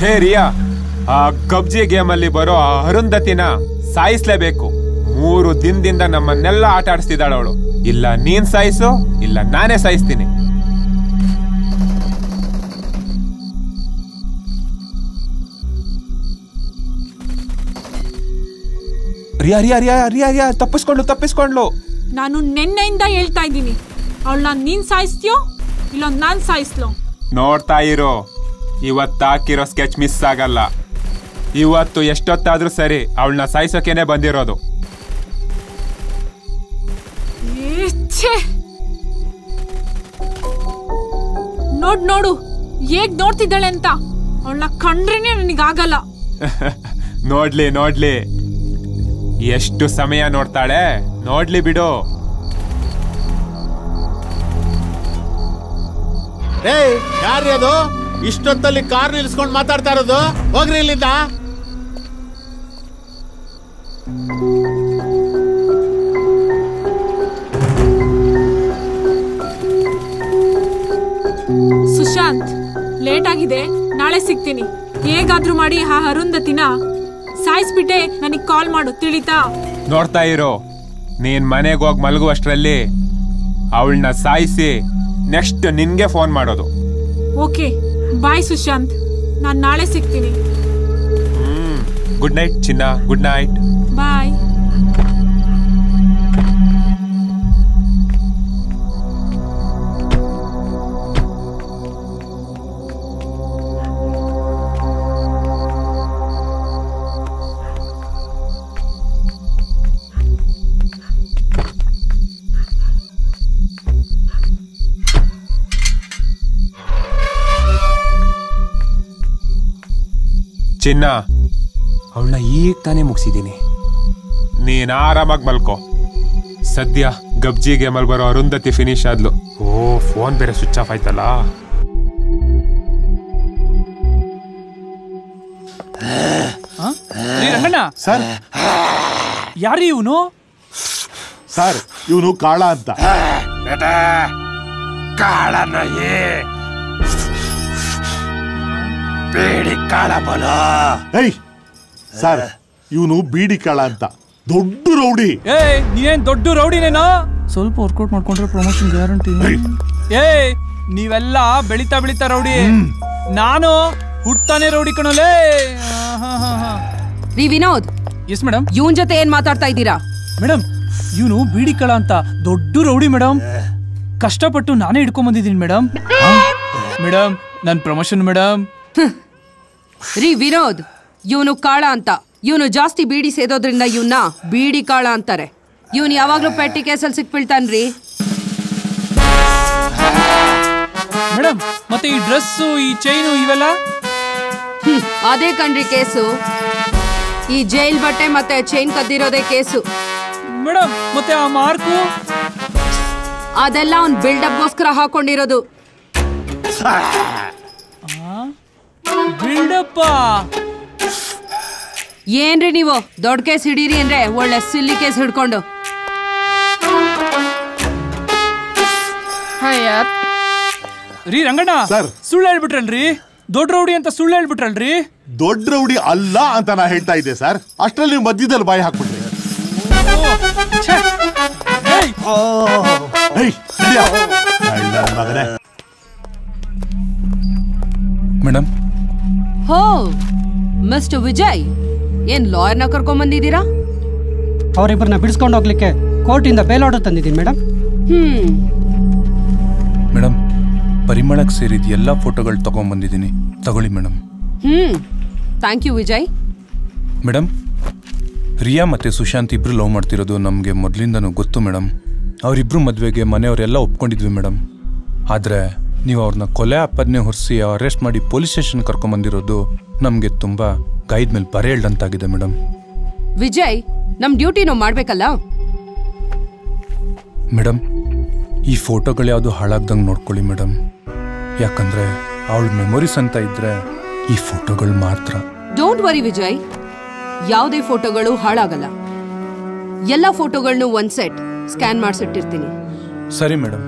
ಹೇ ರಿಯಾ, ಆ ಕಬ್ಜಿ ಗೇಮ್ ಅಲ್ಲಿ ಬರೋ ಅರುಂಧತಿನ ಸಾಯಿಸ್ಲೇಬೇಕು. 3 ದಿನದಿಂದ ನಮ್ಮನ್ನೆಲ್ಲ ಆಟ ಆಡಿಸ್ತಿದ್ದಾಳ ಅವಳು. ಇಲ್ಲ ನೀನ್ ಸಾಯಿಸು, ಇಲ್ಲ ನಾನೇ ಸಾಯಿಸ್ತೀನಿ. ರಿಯಾ ರಿಯಾ ರಿಯಾ ರಿಯಾ ರಿಯಾ ತಪ್ಪಿಸ್ಕೊಂಡ್ಲು. ನಾನು ನಿನ್ನೆಯಿಂದ ಹೇಳ್ತಾ ಇದ್ದೀನಿ, ಅವಳನ್ನ ನೀನ್ ಸಾಯಿಸ್ತೀಯೋ ಇಲ್ಲ ನಾನ್ ಸಾಯಿಸ್ಲೋ? ನೋಡ್ತಾ ಇರೋ, ಇವತ್ತಾಕಿರೋ ಸ್ಕೆಚ್ ಮಿಸ್ ಆಗಲ್ಲ. ಇವತ್ತು ಎಷ್ಟೊತ್ತಾದ್ರೂ ಸರಿ ಅವಳನ್ನ ಸಾಯಿಸೋಕೆನೆ ಬಂದಿರೋದು. ನೋಡು ಹೇಗ್ ನೋಡ್ತಿದ್ದಾಳೆ ಅಂತ. ಅವಳನ್ನ ಕಂಡ್ರೇನೆ ನನಗಾಗಲ್ಲ. ನೋಡ್ಲಿ ಎಷ್ಟು ಸಮಯ ನೋಡ್ತಾಳೆ, ನೋಡ್ಲಿ ಬಿಡು. ಯಾರ್ರಿ ಅದು ಇಷ್ಟೊತ್ತಲ್ಲಿ ಕಾರ್ ನಿಲ್ಸ್ಕೊಂಡು ಮಾತಾಡ್ತಾ ಇರೋದು? ಹೋಗ್ರಿ ಇಲ್ಲಿಂದ. ಸುಶಾಂತ್, ಲೇಟ್ ಆಗಿದೆ, ನಾಳೆ ಸಿಗ್ತೀನಿ. ಹೇಗಾದ್ರೂ ಮಾಡಿ ಆ ಅರುಂಧತಿನ ಸಾಯಿಸ್ಬಿಟ್ಟೆ ನನಗ್ ಕಾಲ್ ಮಾಡು, ತಿಳಿತಾ? ನೋಡ್ತಾ ಇರೋ, ನೀನ್ ಮನೆಗೆ ಹೋಗಿ ಮಲಗುವಷ್ಟರಲ್ಲಿ ಅವಳನ್ನ ಸಾಯಿಸಿ ನೆಕ್ಸ್ಟ್ ನಿನ್ಗೆ ಫೋನ್ ಮಾಡೋದು. ಓಕೆ, ಬಾಯ್ ಸುಶಾಂತ್, ನಾನ್ ನಾಳೆ ಸಿಗ್ತೀನಿ. ಗುಡ್ ನೈಟ್ ಚಿನ್ನ, ಗುಡ್ ನೈಟ್. ಬಾಯ್. ಚಿನ್ನ, ಅವಳನ್ನ ಈಗ ತಾನೇ ಮುಗಿಸಿದ್ದೀನಿ. ನೀನ್ ಆರಾಮಾಗಿ ಮಲ್ಕೋ. ಸದ್ಯ ಗಬ್ಜಿ ಗೇಮಲ್ಲಿ ಬರೋ ಅರುಂಧತಿ ಫಿನಿಶ್ ಆದ್ಲು. ಫೋನ್ ಬೇರೆ ಸ್ವಿಚ್ ಆಫ್ ಆಯ್ತಲ್ಲ. ಸರ್, ಯಾರು ಇವನು? ಸರ್, ಇವನು ಕಾಳ ಅಂತ. ಬೇಡಿ ಕಾಳ ಬಲ. ಸರ್, ಇವನು ಬೀಡಿ ಕಾಳ ಅಂತ, ದೊಡ್ಡ ರೌಡಿ. ನೀನೇನ್ ದೊಡ್ಡ ರೌಡಿನೇನಾ? ಸ್ವಲ್ಪ ವರ್ಕೌಟ್ ಮಾಡ್ಕೊಂಡ್ರೆ ಪ್ರಮೋಷನ್ ಗ್ಯಾರಂಟಿ. ನೀವೆಲ್ಲ ಬೆಳಿತಾ ರೌಡಿ, ನಾನು ಹುಟ್ಟಾನೆ ರೌಡಿ ಕಣೋಲೇ. ರೀ ವಿನೋದ್. Yes madam. ಇವನ್ ಜೊತೆ ಏನ್ ಮಾತಾಡ್ತಾ ಇದ್ದೀರಾ? ಮೇಡಮ್, ಇವನು ಬೀಡಿ ಕಾಳ ಅಂತ ದೊಡ್ಡ ರೌಡಿ ಮೇಡಮ್. ಕಷ್ಟಪಟ್ಟು ನಾನೇ ಹಿಡ್ಕೊಂಡ್ ಬಂದಿದ್ದೀನಿ ಮೇಡಮ್. ಮೇಡಮ್, ನನ್ ಪ್ರಮೋಷನ್ ಮೇಡಮ್. ರೀ ವಿನೋದ್, ಇವನು ಕಾಳ ಅಂತ. ಇವನು ಜಾಸ್ತಿ ಬೀಡಿ ಸೇದೋದ್ರಿಂದ ಇವನ್ನ ಬೀಡಿ ಕಾಳ ಅಂತಾರೆ. ಇವನು ಯಾವಾಗ್ಲೂ ಪೆಟ್ಟಿ ಕೇಸಲ್ಲಿ ಸಿಕ್ಬಿಳ್ತಾನ್ರಿ. ಮೇಡಮ್, ಮತ್ತೆ ಈ ಡ್ರೆಸ್, ಈ ಚೈನು ಇವೆಲ್ಲ? ಅದೇ ಕಣ್ರಿ ಕೇಸು. ಈ ಜೈಲ್ ಬಟ್ಟೆ ಮತ್ತೆ ಚೈನ್ ಕದ್ದಿರೋದೇ ಕೇಸು. ಮೇಡಮ್, ಮತ್ತೆ ಆ ಮಾರ್ಕು? ಅದೆಲ್ಲ ಅವ್ನ್ ಬಿಲ್ಡಪ್ಗೋಸ್ಕರ ಹಾಕೊಂಡಿರೋದು. ಬಿಲ್ಡಪ್ಪ? ಏನ್ರಿ ನೀವು ದೊಡ್ಡ ಕೇಸ್ ಹಿಡೀರಿ ಅಂದ್ರೆ ಒಳ್ಳೆ ಸಿಲ್ಲಿ ಕೇಸ್ ಹಿಡ್ಕೊಂಡು. ರೀ ರಂಗಣ್ಣ, ಸುಳ್ಳು ಹೇಳ್ಬಿಟ್ರಲ್ರಿ? ದೊಡ್ಡ ರೌಡಿ ಅಂತ ಸುಳ್ಳು ಹೇಳ್ಬಿಟ್ರಲ್ರಿ? ದೊಡ್ಡ ರೌಡಿ ಅಲ್ಲ ಅಂತ ನಾ ಹೇಳ್ತಾ ಇದ್ದೆ ಸರ್. ಅಷ್ಟರಲ್ಲಿ ನೀವು ಮಧ್ಯದಲ್ಲಿ ಬಾಯಿ ಹಾಕ್ಬಿಟ್ರಿ. ಮೇಡಮ್. ಹೋ ಮಿಸ್ಟರ್ ವಿಜಯ್, ಏನ್ ಲಾಯರ್ನ ಕರ್ಕೊಂಡ್ ಬಂದಿದ್ದೀರಾ? ಅವರಿಬ್ಬರನ್ನ ಬಿಡಿಸ್ಕೊಂಡು ಹೋಗ್ಲಿಕ್ಕೆ ಕೋರ್ಟಿಂದ ಬೇಲ್ ಆರ್ಡರ್ ತಂದಿದ್ದೀನಿ ಮೇಡಮ್. ಮೇಡಮ್, ಪರಿಮಳಕ್ಕೆ ಸೇರಿದ ಎಲ್ಲ ಫೋಟೋಗಳು ತಗೊಂಡ್ಬಂದಿದ್ದೀನಿ, ತಗೊಳ್ಳಿ madam. Thank you Vijay. Madam, Riya ಮತ್ತು ಸುಶಾಂತ್ ಇಬ್ರು ಲವ್ ಮಾಡ್ತಿರೋದು ನಮಗೆ ಮೊದಲಿಂದನೂ ಗೊತ್ತು ಮೇಡಮ್. ಅವರಿಬ್ರು ಮದುವೆಗೆ ಮನೆಯವರೆಲ್ಲ ಒಪ್ಕೊಂಡಿದ್ವಿ ಮೇಡಮ್. ಆದರೆ ನೀವು ಅವ್ರನ್ನ ಕೊಲೆ ಆಪಾದನೆ ಹೊರಿಸಿ ಅರೆಸ್ಟ್ ಮಾಡಿ ಪೊಲೀಸ್ ಸ್ಟೇಷನ್ ಕರ್ಕೊಂಬಂದಿರೋದು ನಮಗೆ ತುಂಬ ಗಾಯದ ಮೇಲೆ ಬರೆ ಹೇಳ್ದಂತಾಗಿದೆ ಮೇಡಮ್. ವಿಜಯ್, ನಮ್ಮ ಡ್ಯೂಟಿ ನಾವು ಮಾಡಬೇಕಲ್ಲ ಮೇಡಮ್. ಈ ಫೋಟೋಗಳು ಯಾವುದು ಹಾಳಾಗ್ದಂಗೆ ನೋಡ್ಕೊಳ್ಳಿ ಮೇಡಮ್. ಯಾಕಂದರೆ ಅವಳ ಮೆಮೊರೀಸ್ ಅಂತ ಇದ್ದರೆ ಈ ಫೋಟೋಗಳು ಮಾತ್ರ. ಡೋಂಟ್ ವರಿ ವಿಜಯ್, ಯಾವುದೇ ಫೋಟೋಗಳು ಹಾಳಾಗಲ್ಲ. ಎಲ್ಲ ಫೋಟೋಗಳನ್ನು ಒಂದ್ ಸೆಟ್ ಸ್ಕ್ಯಾನ್ ಮಾಡಿಸಿಟ್ಟಿರ್ತೀನಿ. ಸರಿ ಮೇಡಮ್.